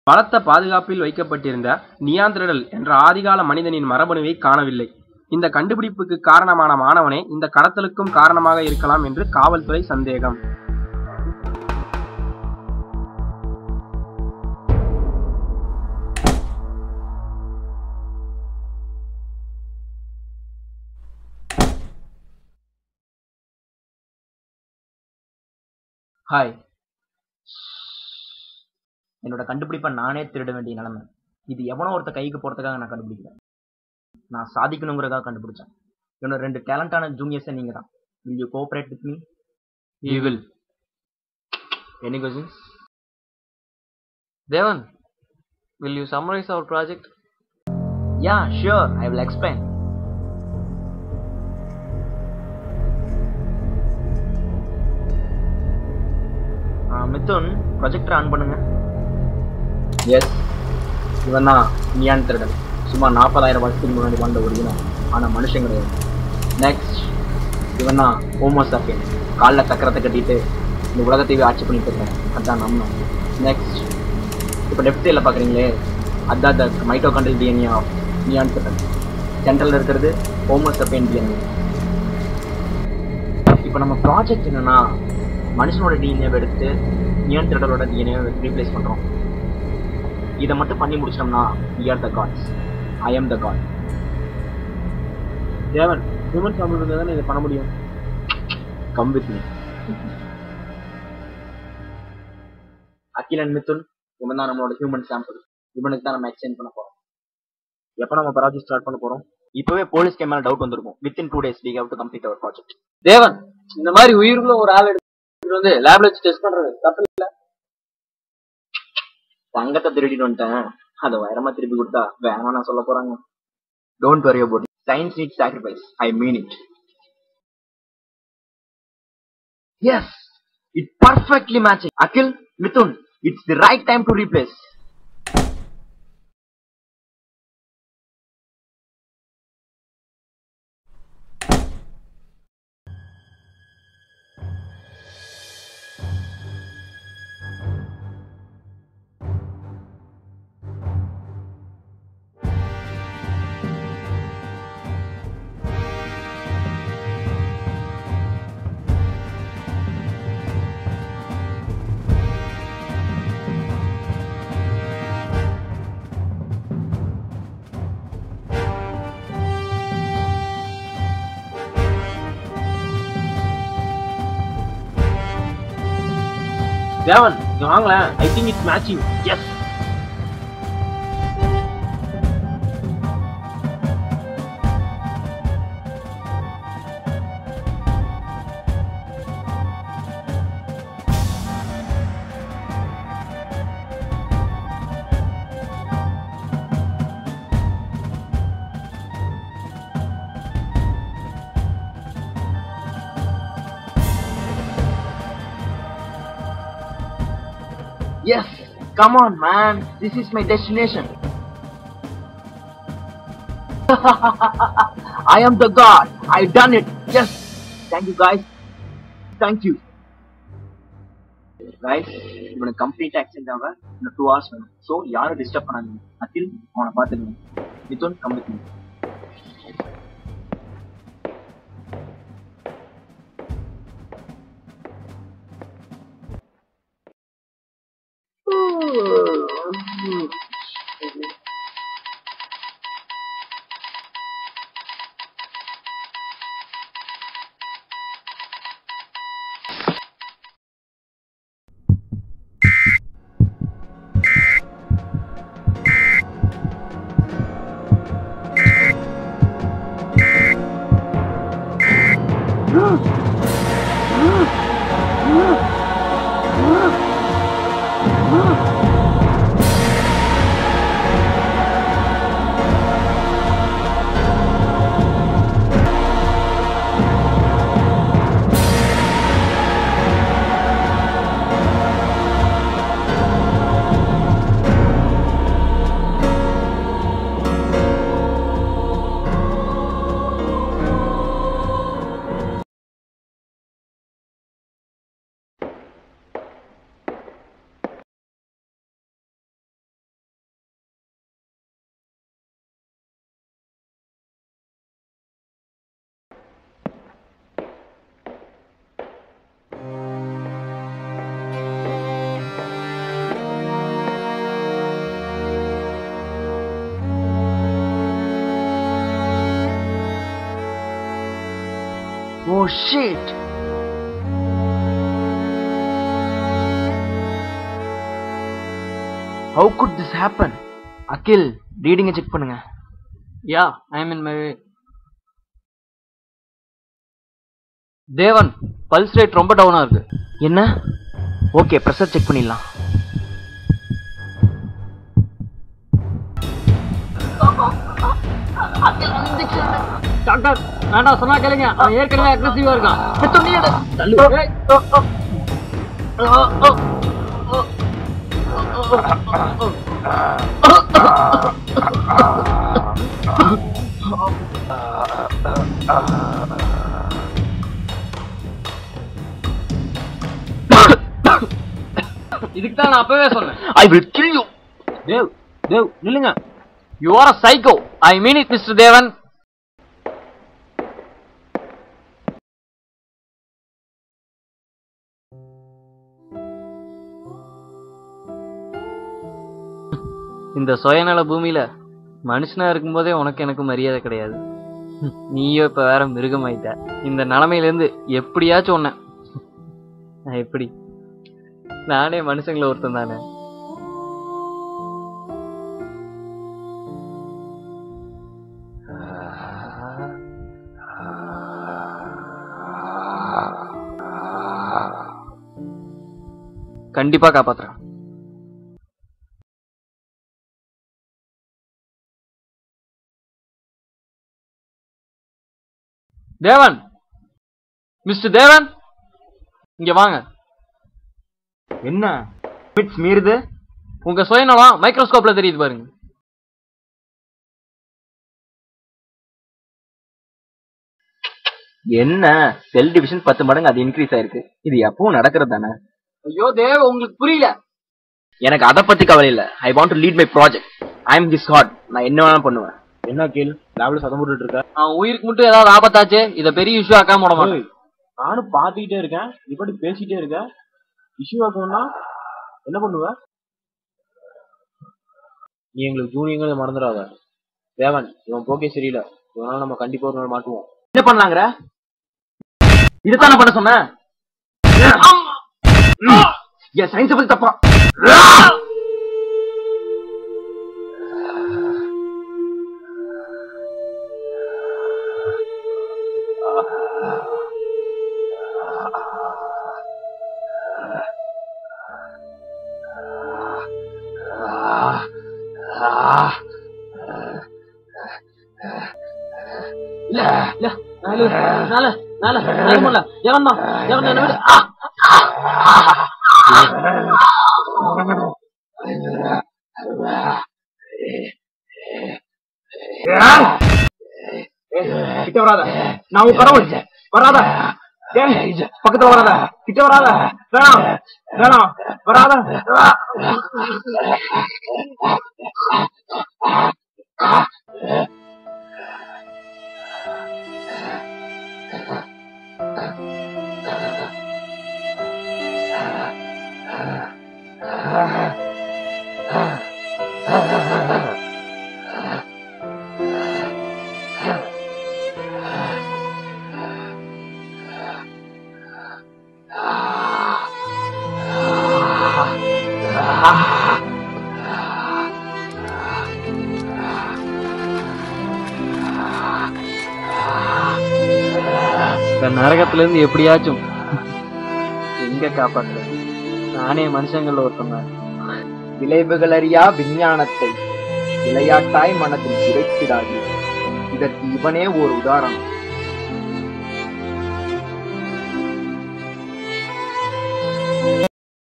பலத்த பாதுகாப்பில் வைக்கப்பட்டிருந்த நியாந்திரடல் என்ற ஆதிகால மனிதனின் மரபணுவை காணவில்லை. இந்த கண்டுபிடிப்புக்கு காரணமான மாணவனே இந்த கடத்தலுக்கும் காரணமாக இருக்கலாம் என்று காவல்துறை சந்தேகம். ஹாய், என்னோட கண்டுபிடிப்பை நானே திருட வேண்டிய நிலைமை. இது எவனோ ஒருத்த கைக்கு போறதுக்காக நான் கண்டுபிடிக்கல, நான் சாதிக்கணுங்கிறதுக்காக கண்டுபிடிச்சேன். என்னோட 2 டேலண்டான ஜூனியர்ஸை நீங்க தான். Will you cooperate with me? We will. Any questions? Devan, will you summarize our project? Yeah, sure. I will explain. Mithun, projector on பண்ணுங்க. எஸ், இவன் தான் நியாந்திரடல். சும்மா 40,000 வருஷத்துக்கு முன்னாடி வாழ்ந்த ஒரு இனம், ஆனால் மனுஷன் கிடையாது. நெக்ஸ்ட், இவன் தான் ஹோமோ சாப்பியன். காலில் சக்கரத்தை கட்டிட்டு இந்த உலகத்தையே ஆட்சி பண்ணிட்டு இருக்கேன். அதுதான் நம்ம. நெக்ஸ்ட், இப்போ லெஃப்ட் சைடில் பார்க்குறீங்களே, அதுதான் த மைட்டோகாண்ட்ரியல் டிஎன்ஏ ஆஃப் நியாந்திரடல். சென்ட்ரலில் இருக்கிறது ஹோமோ சாப்பியன் டிஎன்ஏ. இப்போ நம்ம ப்ராஜெக்ட் என்னன்னா, மனுஷனோட டிஎன்ஏவை எடுத்து நியாந்திரடலோட டிஎன்ஏவை ரீப்ளேஸ் பண்ணுறோம். இதை மட்டும் பண்ணி முடிச்சோம்னா we are the gods. I am the god. Devan, human sample இருந்தால் தானே இதை பண்ண முடியும். Come with me. Akhil and Mithun, இவன் தான் நம்மளோட ஹியூமன் சாம்பிள். இவனுக்கு தான் நம்ம எக்ஸ்சேஞ்ச் பண்ண போகிறோம். எப்போ நம்ம ப்ராஜெக்ட் ஸ்டார்ட் பண்ண போகிறோம்? இப்போவே போலீஸ்க்கு மேலே டவுட் வந்திருக்கும். Within 2 days we have to complete our project. தேவன், இந்த மாதிரி உயிருக்குள்ள ஒரு ஆள் எடுத்து வந்து லேப்ல வச்சு டெஸ்ட் பண்றது தப்பு இல்ல. தங்கத்தை திருடிட்டு வந்துட்டேன், அதை வைரமா திருப்பி கொடுத்தா வேணாம் நான் சொல்ல போறாங்க. Don't worry about it. Science needs sacrifice. I mean it. Yes, it perfectly matching. Akhil, Mithun, it's the right time to replace. Devan, இங்க வாங்களேன். I think it's matching. Yes. Yes, come on man, this is my destination. I am the god. I done it. Yes. Thank you guys. Thank you. Guys, இவனை complete accident ஆக இன்னும் 2 hours வேணும். So யாரும் disturb பண்ணாதீங்க. அகில், அவனை பார்த்துக்கணும். Mithun, complete. Oh shit. How could this happen? அகில், ரீடிங்கை check பண்ணுங்க. Yeah, I am in my way. தேவன், பல்ஸ் ரேட் ரொம்ப டவுனா இருக்கு. என்ன? ஓகே, பிரஷர் செக் பண்ணிடலாம். டாக்டர், வேண்டாம் சொன்னா கேளுங்க. அவன் ஏற்கனவே அக்ரெசிவா இருக்கான். இதுக்கு தான் நான் அப்பவே சொன்னேன். I will kill you. Dev நில்லுங்க. You are a psycho. I mean it, Mr. Devan. இந்த சுயநல பூமியில மனுஷனா இருக்கும்போதே உனக்கு எனக்கு மரியாதை கிடையாது. நீயோ இப்ப வேற மிருகமாயிட்ட. இந்த நிலைமையில இருந்து எப்படியாச்சும் ஒன்ன நான் எப்படி? நானே மனுஷங்கள ஒருத்தன் தானே. கண்டிப்பா காப்பாத்துறேன். தேவன், மிஸ்டர் தேவன், இங்க வாங்க. என்ன மீறுது? உங்க சுயநலம் மைக்ரோஸ்கோப்ல தெரியுது பாருங்க. என்ன செல் டிவிஷன் 10 மடங்கு அது இன்க்ரீஸ் ஆயிருக்கு. இது எப்பவும் நடக்கிறது தானே. ஐயோ தேவ், உங்களுக்கு புரியல. எனக்கு அதை பத்தி கவலை இல்ல. I want to lead my project. I am his god. நான் என்ன வேணாலும் பண்ணுவேன். என்ன கீழ் லேப்ல சதம் போட்டுட்டு இருக்க? அவன் உயிருக்கு மட்டும் ஏதாவது ஆபத்தாச்சு, இத பெரிய இஷ்யூ ஆக்காம விட மாட்டேன். நானும் பாத்துக்கிட்டே இருக்கேன், இப்படி பேசிட்டே இருக்க. இஷ்யூ ஆக்கணும்னா என்ன பண்ணுவ? நீ எங்களுக்கு ஜூனியங்கிறத மறந்துடாத. தேவன், இவன் போக்கே சரியில்லை. இவனால நம்ம கண்டிப்பா ஒரு நாள் மாட்டுவோம். என்ன பண்ணலாங்கிற? இதுதான் நான் பண்ண சொன்னேன். என் சயின்ஸ் பத்தி தப்பா? கிட்ட வராத. நான் உன் கடவுள். வராத. பக்கத்துல வராத. கிட்ட வராத. வேணாம் வேணாம் வராத. நரகத்துல இருந்து எப்படியாச்சும் எங்க காப்பாற்ற நானே மனுஷங்கள்ல ஒருத்தங்க. விளைவுகள் அறியா விஞ்ஞானத்தை விளையாட்டாய் மனதில் விதைத்திடாது. இதற்கு இவனே ஒரு உதாரணம்.